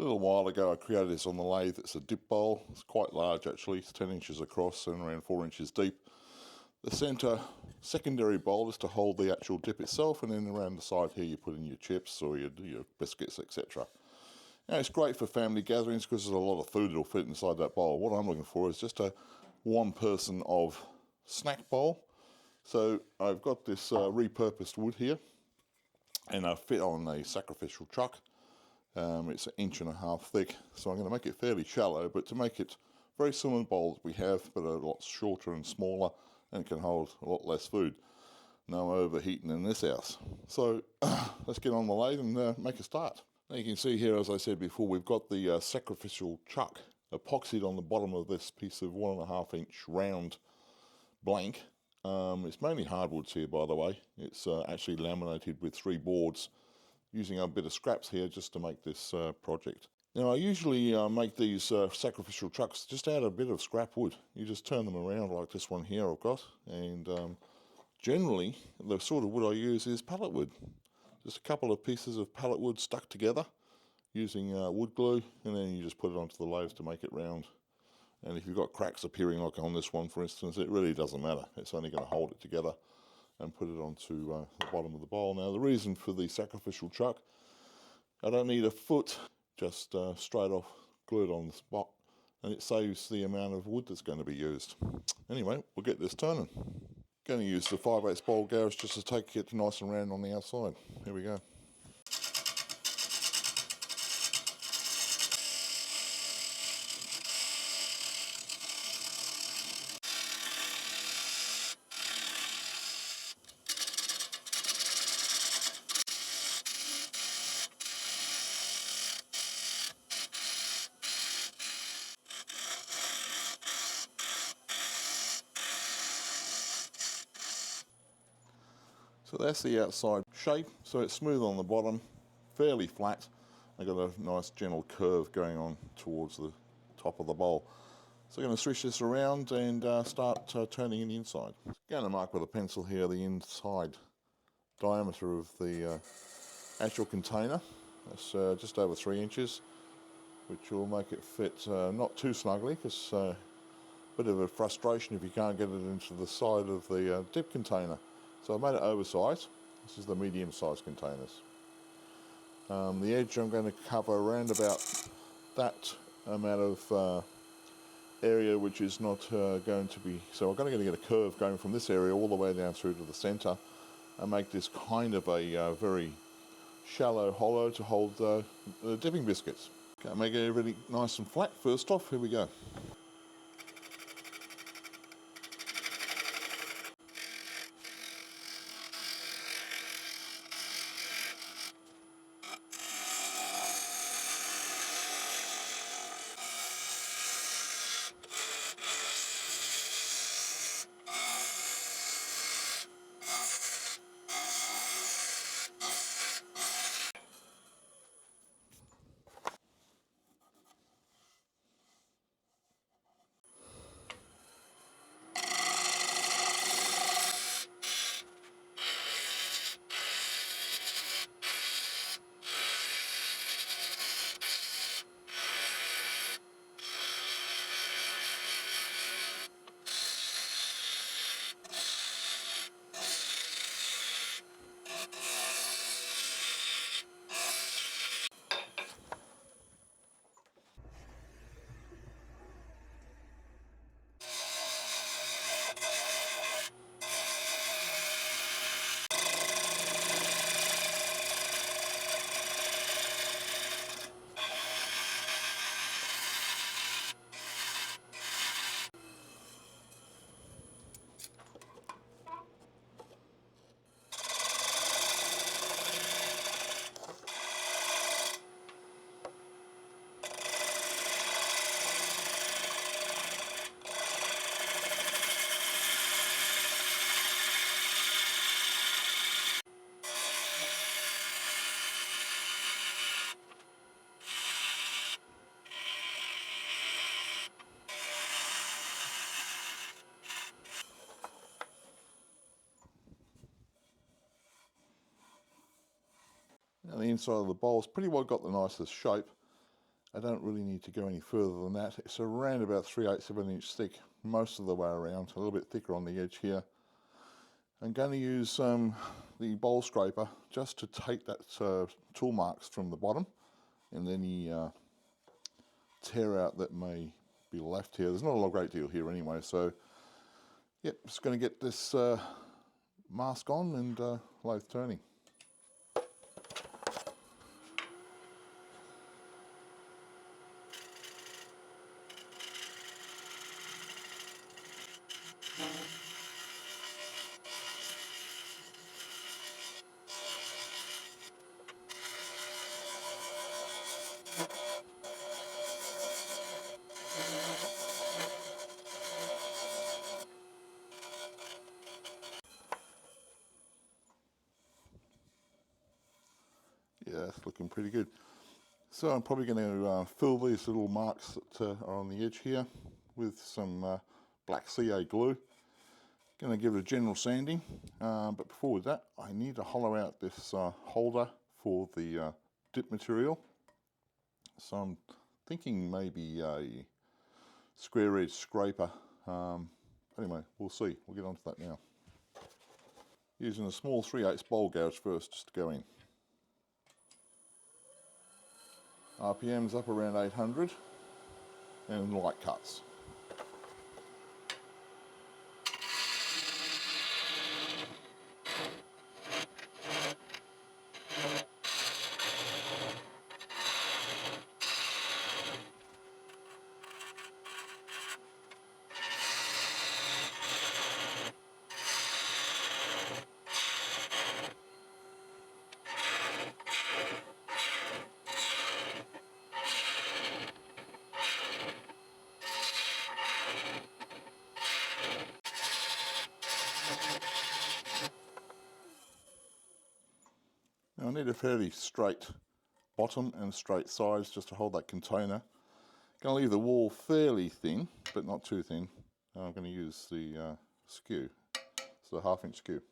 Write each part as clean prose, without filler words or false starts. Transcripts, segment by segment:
A little while ago I created this on the lathe. It's a dip bowl. It's quite large actually. It's 10 inches across and around 4 inches deep. The centre secondary bowl is to hold the actual dip itself, and then around the side here you put in your chips or your biscuits, etc. Now, it's great for family gatherings because there's a lot of food that'll fit inside that bowl. What I'm looking for is just a one person of snack bowl. So I've got this repurposed wood here, and I fit on a sacrificial chuck. It's 1.5 inches thick, so I'm going to make it fairly shallow, but to make it very similar bowl that we have, but a lot shorter and smaller, and can hold a lot less food. No overheating in this house. So let's get on the lathe and make a start. Now you can see here, as I said before, we've got the sacrificial chuck epoxied on the bottom of this piece of 1.5 inch round blank. It's mainly hardwoods here, by the way. It's actually laminated with 3 boards, using a bit of scraps here just to make this project. Now I usually make these sacrificial chucks just out of a bit of scrap wood. You just turn them around like this one here I've got, and generally the sort of wood I use is pallet wood. Just a couple of pieces of pallet wood stuck together using wood glue, and then you just put it onto the lathe to make it round. And if you've got cracks appearing like on this one for instance, it really doesn't matter. It's only going to hold it together and put it onto the bottom of the bowl. Now the reason for the sacrificial chuck, I don't need a foot, just straight off glue it on the spot, and it saves the amount of wood that's going to be used. Anyway, we'll get this turning. Going to use the 5/8 bowl gouge just to take it nice and round on the outside. Here we go. So that's the outside shape, so it's smooth on the bottom, fairly flat. I've got a nice gentle curve going on towards the top of the bowl. So I'm going to switch this around and start turning in the inside. I'm going to mark with a pencil here the inside diameter of the actual container. That's just over 3 inches, which will make it fit not too snugly, because a bit of a frustration if you can't get it into the side of the dip container. So I've made it oversized. This is the medium-sized containers. The edge I'm going to cover around about that amount of area, which is not going to be... So I'm going to get a curve going from this area all the way down through to the centre and make this kind of a very shallow hollow to hold the dipping biscuits. Okay, make it really nice and flat first off. Here we go. Now the inside of the bowl's pretty well got the nicest shape. I don't really need to go any further than that. It's around about 3/8 of an inch thick most of the way around, a little bit thicker on the edge here. I'm going to use the bowl scraper just to take that tool marks from the bottom and any tear out that may be left here. There's not a great deal here anyway, so yep, just going to get this mask on and lathe turning. Yeah, it's looking pretty good. So I'm probably going to fill these little marks that are on the edge here with some black CA glue. Going to give it a general sanding, but before that I need to hollow out this holder for the dip material. So I'm thinking maybe a square edge scraper. Anyway, we'll see. We'll get onto that now. Using a small 3/8 bowl gouge first just to go in. RPM's up around 800 and light cuts. Now I need a fairly straight bottom and straight sides just to hold that container. Going to leave the wall fairly thin, but not too thin. I'm going to use the skew, so a 1/2 inch skew.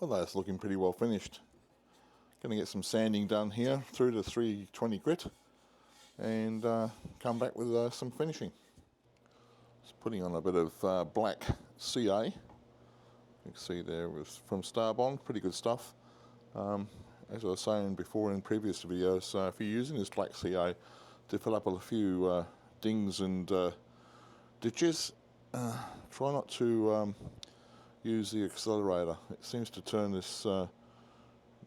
Well, that's looking pretty well finished. Going to get some sanding done here through to 320 grit and come back with some finishing. Just putting on a bit of black CA. You can see there was from Starbond, pretty good stuff. As I was saying before in previous videos, if you're using this black CA to fill up a few dings and ditches, try not to use the accelerator. It seems to turn this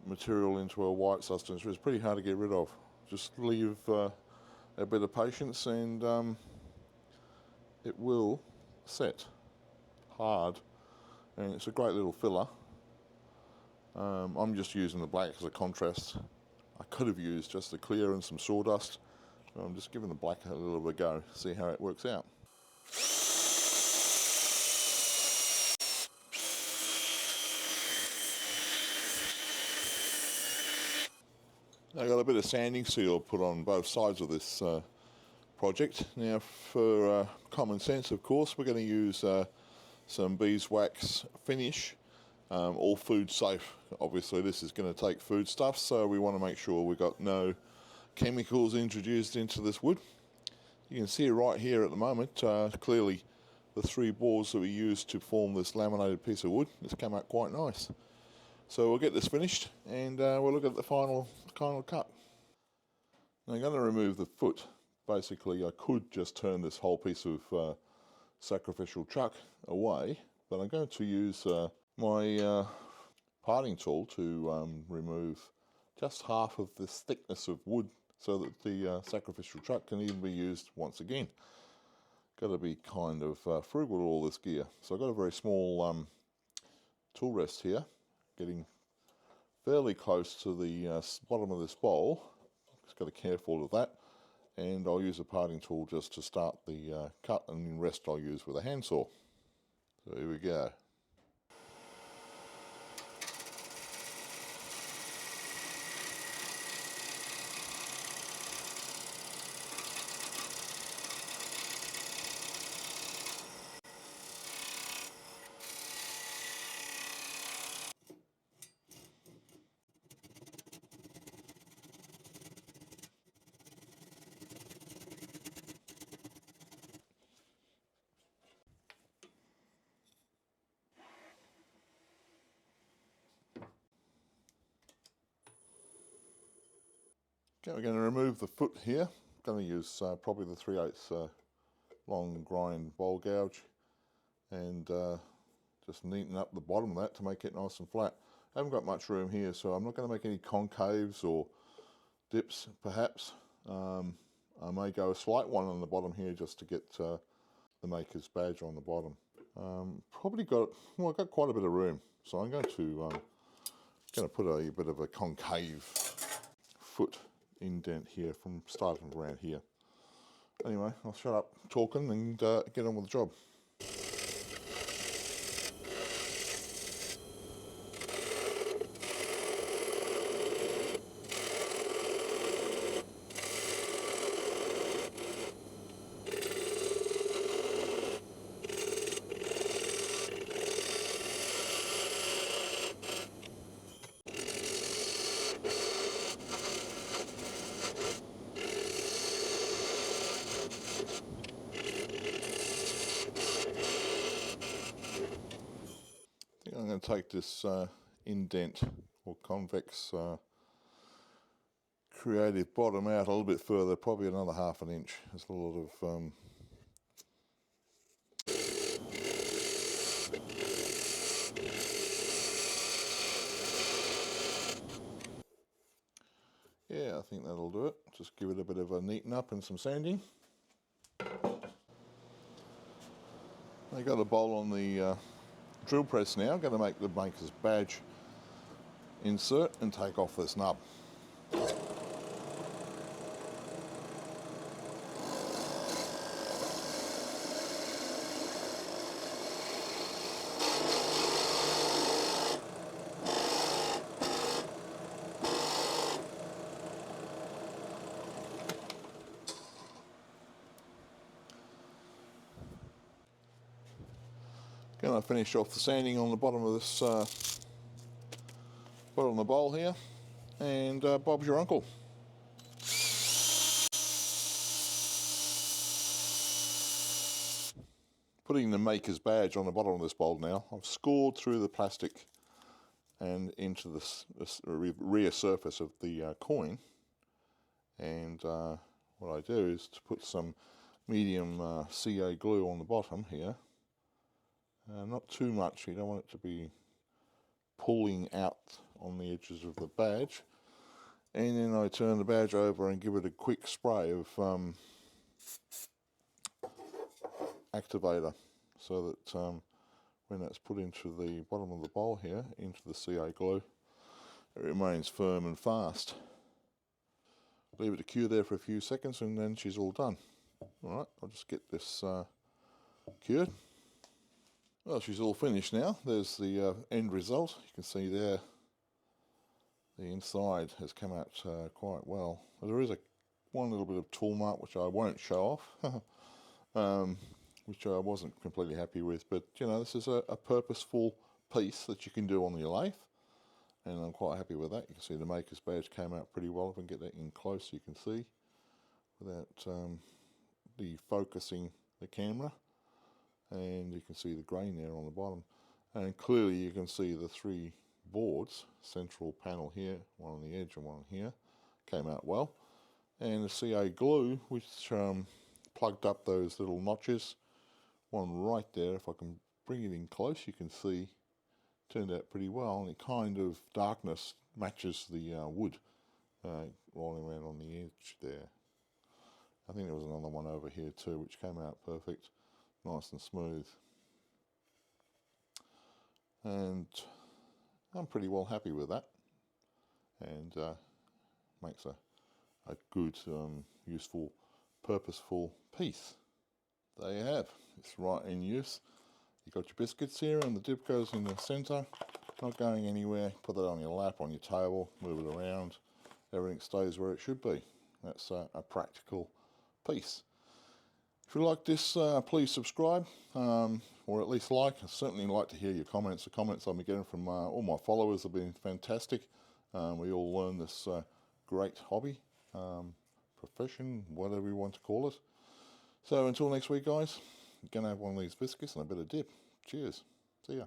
material into a white substance, which is pretty hard to get rid of. Just leave a bit of patience and it will set hard, and it's a great little filler. I'm just using the black as a contrast. I could have used just the clear and some sawdust. I'm just giving the black a little bit of a go, see how it works out. I got a bit of sanding seal put on both sides of this project. Now for common sense, of course, we're going to use some beeswax finish, all food safe. Obviously this is going to take food stuff, so we want to make sure we've got no chemicals introduced into this wood. You can see right here at the moment, clearly the 3 boards that we used to form this laminated piece of wood, it's come out quite nice. So we'll get this finished and we'll look at the final cut. Now I'm going to remove the foot. Basically I could just turn this whole piece of sacrificial chuck away, but I'm going to use my parting tool to remove just half of this thickness of wood so that the sacrificial chuck can even be used once again. Got to be kind of frugal with all this gear. So I've got a very small tool rest here, getting fairly close to the bottom of this bowl. Just got to be careful of that, and I'll use a parting tool just to start the cut, and the rest I'll use with a handsaw. So here we go. Okay, we're going to remove the foot here. I'm going to use probably the 3/8 long grind bowl gouge and just neaten up the bottom of that to make it nice and flat. I haven't got much room here, so I'm not going to make any concaves or dips perhaps. I may go a slight one on the bottom here just to get the maker's badge on the bottom. Probably got, well, I've got quite a bit of room, so I'm going to put a bit of a concave foot indent here from starting around here. Anyway, I'll shut up talking and get on with the job. I'm going to take this indent or convex creative bottom out a little bit further, probably another ½ inch. There's a lot of yeah, I think that'll do it. Just give it a bit of a neaten up and some sanding. I got a bowl on the drill press now. I'm going to make the maker's badge insert and take off this nub. Going to finish off the sanding on the bottom of this bottom of the bowl here, and Bob's your uncle. Putting the maker's badge on the bottom of this bowl now. I've scored through the plastic and into this rear surface of the coin, and what I do is to put some medium CA glue on the bottom here. Not too much, you don't want it to be pulling out on the edges of the badge. And then I turn the badge over and give it a quick spray of activator, so that when that's put into the bottom of the bowl here, into the CA glue, it remains firm and fast. Leave it to cure there for a few seconds and then she's all done. Alright, I'll just get this cured. Well, she's all finished now. There's the end result. You can see there the inside has come out quite well. There is one little bit of tool mark which I won't show off, which I wasn't completely happy with, but you know, this is a purposeful piece that you can do on your lathe, and I'm quite happy with that. You can see the maker's badge came out pretty well. If I can get that in close, you can see without perfectly focusing the camera, and you can see the grain there on the bottom, and clearly you can see the three boards, central panel here, one on the edge and one here, came out well. And the CA glue, which plugged up those little notches, one right there, if I can bring it in close you can see, turned out pretty well, and it kind of darkness matches the wood rolling around on the edge there. I think there was another one over here too which came out perfect, nice and smooth, and I'm pretty well happy with that, and makes a good, useful, purposeful piece. There you have, it's right in use. You've got your biscuits here and the dip goes in the centre, not going anywhere. Put that on your lap, on your table, move it around, everything stays where it should be. That's a practical piece. If you like this, please subscribe, or at least like. I'd certainly like to hear your comments. The comments I've been getting from all my followers have been fantastic. We all learn this great hobby, profession, whatever you want to call it. So until next week, guys, I'm going to have one of these biscuits and a bit of dip. Cheers. See ya.